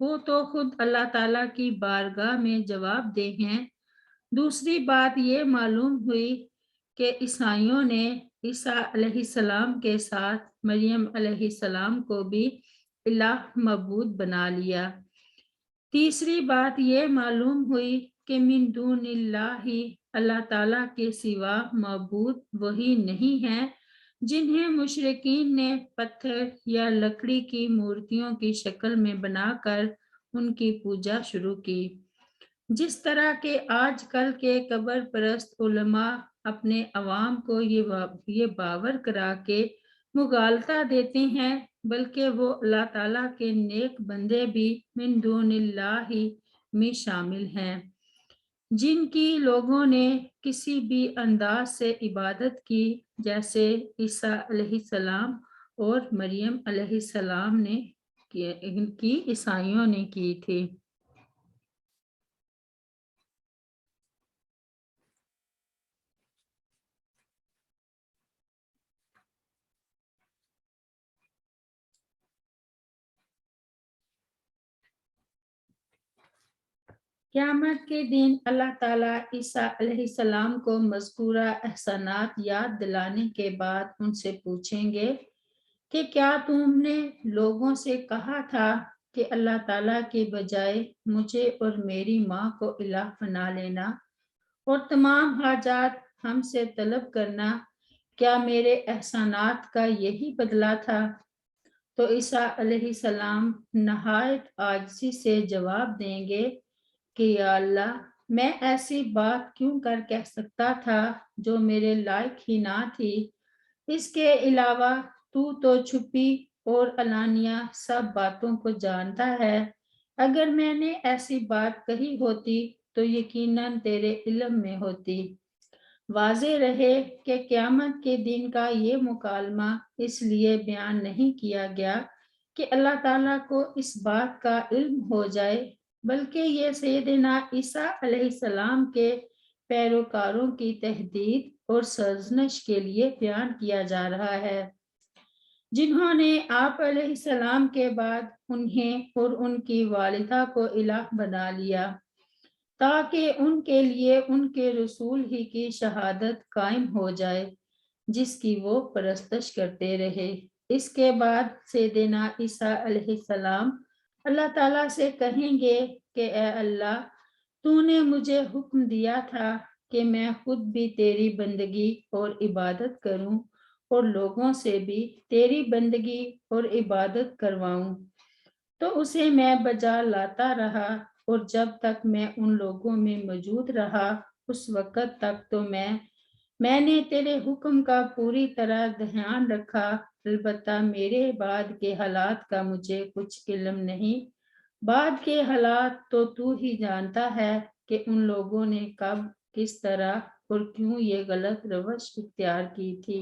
وہ تو خود اللہ تعالیٰ کی بارگاہ میں جواب دہ ہیں۔ دوسری بات یہ معلوم ہوئی کہ عیسائیوں نے عیسیٰ علیہ السلام کے ساتھ مریم علیہ السلام کو بھی الہ معبود بنا لیا۔ تیسری بات یہ معلوم ہوئی کہ من دون اللہ تعالیٰ کے سوا معبود وہی نہیں ہیں جنہیں مشرکین نے پتھر یا لکڑی کی مورتیوں کی شکل میں بنا کر ان کی پوجا شروع کی۔ جس طرح کے آج کل کے قبر پرست علماء اپنے عوام کو یہ باور کرا کے مغالطہ دیتے ہیں، بلکہ وہ اللہ تعالیٰ کے نیک بندے بھی من دون اللہ میں شامل ہیں، جن کی لوگوں نے کسی بھی انداز سے عبادت کی، جیسے عیسیٰ علیہ السلام اور مریم علیہ السلام نے ان کی عیسائیوں نے کی تھی۔ قیامت کے دن اللہ تعالیٰ عیسیٰ علیہ السلام کو مذکورہ احسانات یاد دلانے کے بعد ان سے پوچھیں گے کہ کیا تم نے لوگوں سے کہا تھا کہ اللہ تعالیٰ کے بجائے مجھے اور میری ماں کو الہ بنا لینا اور تمام حاجات ہم سے طلب کرنا، کیا میرے احسانات کا یہی بدلہ تھا؟ تو عیسیٰ علیہ السلام نہایت عاجزی سے جواب دیں گے کہ یا اللہ، میں ایسی بات کیوں کر کہہ سکتا تھا جو میرے لائق ہی نہ تھی۔ اس کے علاوہ تو چھپی اور علانیہ سب باتوں کو جانتا ہے۔ اگر میں نے ایسی بات کہی ہوتی تو یقیناً تیرے علم میں ہوتی۔ واضح رہے کہ قیامت کے دن کا یہ مکالمہ اس لیے بیان نہیں کیا گیا کہ اللہ تعالیٰ کو اس بات کا علم ہو جائے، بلکہ یہ سیدنا عیسیٰ علیہ السلام کے پیروکاروں کی تہدید اور سرزنش کے لیے بیان کیا جا رہا ہے، جنہوں نے آپ علیہ السلام کے بعد انہیں اور ان کی والدہ کو الہ بنا لیا تاکہ ان کے لیے ان کے رسول ہی کی شہادت قائم ہو جائے جس کی وہ پرستش کرتے رہے۔ اس کے بعد سیدنا عیسیٰ علیہ السلام اللہ تعالیٰ سے کہیں گے کہ اے اللہ، تو نے مجھے حکم دیا تھا کہ میں خود بھی تیری بندگی اور عبادت کروں اور لوگوں سے بھی تیری بندگی اور عبادت کرواؤں، تو اسے میں بجا لاتا رہا، اور جب تک میں ان لوگوں میں موجود رہا اس وقت تک تو میں نے تیرے حکم کا پوری طرح دھیان رکھا، البتہ میرے بعد کے حالات کا مجھے کچھ علم نہیں۔ بعد کے حالات تو ہی جانتا ہے کہ ان لوگوں نے کب، کس طرح اور کیوں یہ غلط روش اختیار کی تھی۔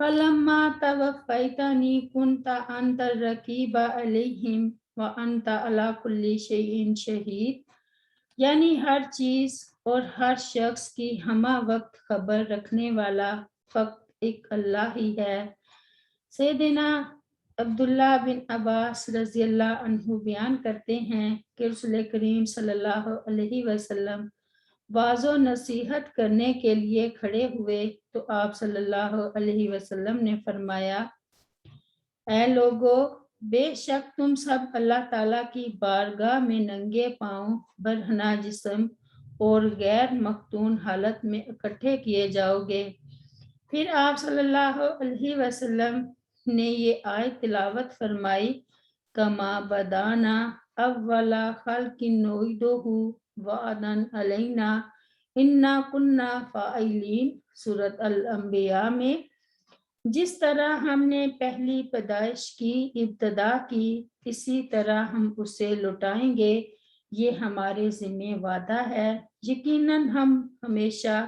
فَلَمَّا تَوَفَّيْتَنِي كُنْتَ أَنْتَ الرَّقِيبَ عَلَيْهِمْ وَأَنْتَ عَلَى كُلِّ شَيْءٍ شَهِيدٌ، یعنی ہر چیز اور ہر شخص کی ہمہ وقت خبر رکھنے والا فقط ایک اللہ ہی ہے۔ سیدنا عبداللہ بن عباس رضی اللہ عنہ بیان کرتے ہیں کہ رسول کریم صلی اللہ علیہ وسلم واعظ و نصیحت کرنے کے لیے کھڑے ہوئے تو آپ صلی اللہ علیہ وسلم نے فرمایا، اے لوگو، بے شک تم سب اللہ تعالیٰ کی بارگاہ میں ننگے پاؤں، برہنہ جسم اور غیر مختون حالت میں اکٹھے کیے جاؤ گے۔ پھر آپ صلی اللہ علیہ وسلم نے یہ آیت تلاوت فرمائی، کما بدانا اول خلق نعیدہ وعدا علینا انا کنا فاعلین، سورۃ الانبیاء میں، جس طرح ہم نے پہلی پیدائش کی ابتدا کی اسی طرح ہم اسے لوٹائیں گے، یہ ہمارے ذمہ وعدہ ہے، یقیناً ہم ہمیشہ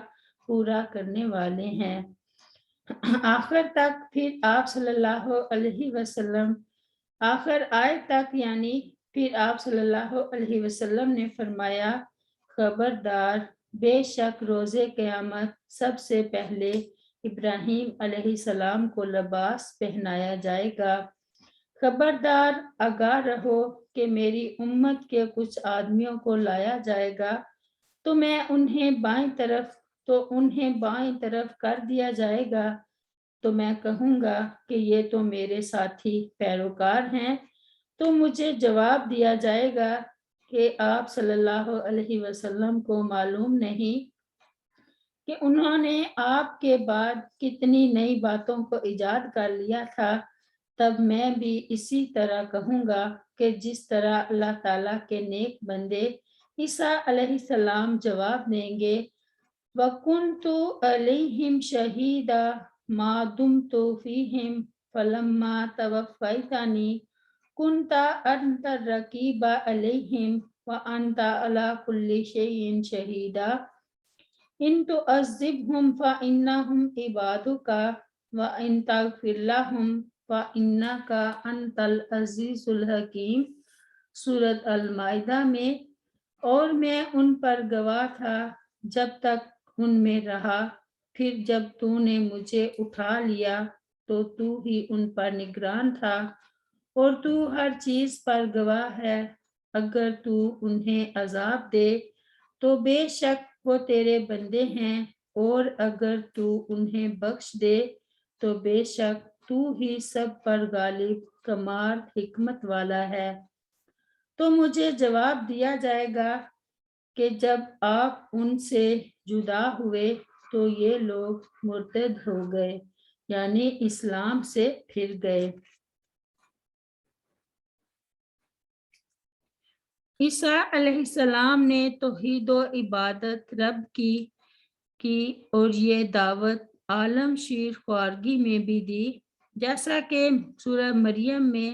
پورا کرنے والے ہیں۔ آخر تک پھر آپ صلی اللہ علیہ وسلم آخر آیت تک یعنی پھر آپ صلی اللہ علیہ وسلم نے فرمایا، خبردار، بے شک روز قیامت سب سے پہلے ابراہیم علیہ السلام کو لباس پہنایا جائے گا، خبردار آگاہ رہو کہ میری امت کے کچھ آدمیوں کو لایا جائے گا تو انہیں بائیں طرف کر دیا جائے گا تو میں کہوں گا کہ یہ تو میرے ساتھی پیروکار ہیں، تو مجھے جواب دیا جائے گا کہ آپ صلی اللہ علیہ وسلم کو معلوم نہیں کہ انہوں نے آپ کے بعد کتنی نئی باتوں کو ایجاد کر لیا تھا۔ تب میں بھی اسی طرح کہوں گا کہ جس طرح اللہ تعالیٰ کے نیک بندے عیسیٰ علیہ السلام جواب دیں گے وَكُنْتُ عَلَيْهِمْ شَهِيدًا مَا دُمْتُ فِيهِمْ فَلَمَّا تَوَفَّيْتَنِي كُنْتَ أَنْتَ الرَّقِيبَ عَلَيْهِمْ وَأَنْتَ عَلَى كُلِّ شَيْءٍ شَهِيدٌ إِن تُعَذِّبْهُمْ فَإِنَّهُمْ عِبَادُكَ وَإِن تَغْفِرْ لَهُمْ فَإِنَّكَ أَنْتَ الْعَزِيزُ الْحَكِيمُ سورۃ المائدہ میں، اور میں ان پر گواہ تھا جب تک ان میں رہا، پھر جب تو نے مجھے اٹھا لیا تو تو ہی ان پر نگران تھا، اور تو ہر چیز پر گواہ ہے۔ اگر تو انہیں عذاب دے تو بے شک وہ تیرے بندے ہیں، اور اگر تو انہیں بخش دے تو بے شک تو ہی سب پر غالب کمال حکمت والا ہے۔ تو مجھے جواب دیا جائے گا کہ جب آپ ان سے جدا ہوئے تو یہ لوگ مرتد ہو گئے، یعنی اسلام سے پھر گئے۔ عیسیٰ علیہ السلام نے توحید و عبادت رب کی اور یہ دعوت عالم شیر خوارگی میں بھی دی، جیسا کہ سورہ مریم میں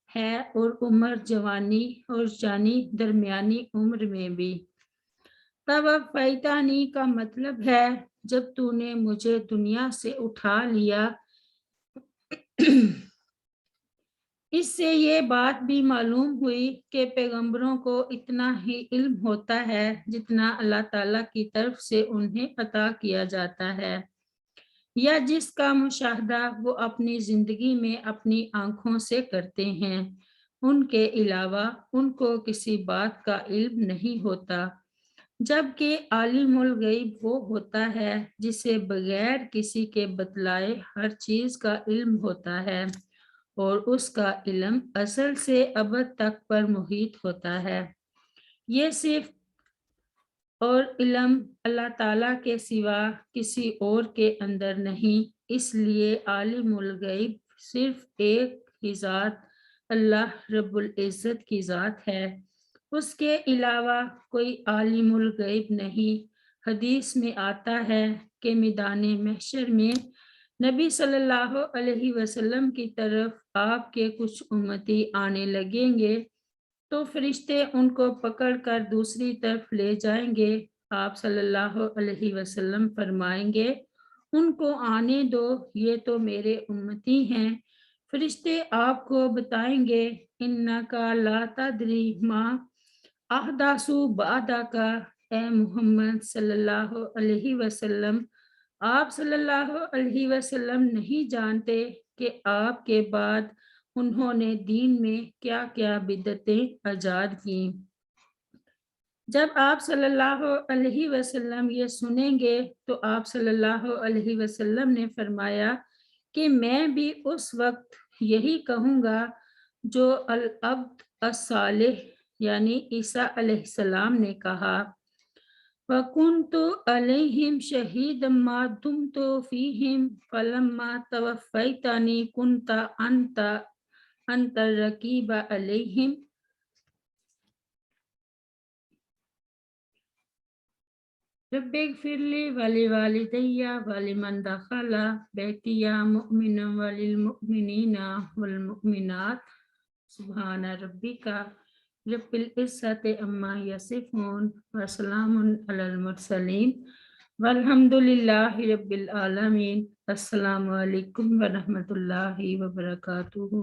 ہے، اور عمر جوانی اور جانی درمیانی عمر میں بھی۔ توفیتنی کا مطلب ہے جب تو نے مجھے دنیا سے اٹھا لیا۔ اس سے یہ بات بھی معلوم ہوئی کہ پیغمبروں کو اتنا ہی علم ہوتا ہے جتنا اللہ تعالیٰ کی طرف سے انہیں عطا کیا جاتا ہے، یا جس کا مشاہدہ وہ اپنی زندگی میں اپنی آنکھوں سے کرتے ہیں۔ ان کے علاوہ ان کو کسی بات کا علم نہیں ہوتا، جبکہ عالم الغیب وہ ہوتا ہے جسے بغیر کسی کے بتلائے ہر چیز کا علم ہوتا ہے، اور اس کا علم ازل سے ابد تک پر محیط ہوتا ہے۔ یہ صرف اور علم اللہ تعالیٰ کے سوا کسی اور کے اندر نہیں، اس لیے عالم الغیب صرف ایک ہی ذات اللہ رب العزت کی ذات ہے، اس کے علاوہ کوئی عالم الغیب نہیں۔ حدیث میں آتا ہے کہ میدان محشر میں نبی صلی اللہ علیہ وسلم کی طرف آپ کے کچھ امتی آنے لگیں گے تو فرشتے ان کو پکڑ کر دوسری طرف لے جائیں گے۔ آپ صلی اللہ علیہ وسلم فرمائیں گے ان کو آنے دو، یہ تو میرے امتی ہیں۔ فرشتے آپ کو بتائیں گے انکا لا تدری ما احدثوا بعدک، اے محمد صلی اللہ علیہ وسلم، آپ صلی اللہ علیہ وسلم نہیں جانتے کہ آپ کے بعد انہوں نے دین میں کیا کیا بدعتیں ایجاد کیں۔ جب آپ صلی اللہ علیہ وسلم یہ سنیں گے تو آپ صلی اللہ علیہ وسلم نے فرمایا کہ میں بھی اس وقت یہی کہوں گا جو العبد الصالح یعنی عیسیٰ علیہ السلام نے کہا، وَكُنْتُ عَلَيْهِمْ شَهِيدًا مَا دُمْتُ فِيهِمْ فَلَمَّا تَوَفَّيْتَنِي كُنْتَ أَنْتَ الرَّقِيبَ عَلَيْهِمْ رب اغفر لي ولوالدي ولمن دخل بيتي مؤمنا وللمؤمنين والمؤمنات سبحان ربك رب العزة عما يصفون وسلام على المرسلين والحمد لله رب العالمين۔ السلام علیکم ورحمۃ اللہ وبرکاتہ۔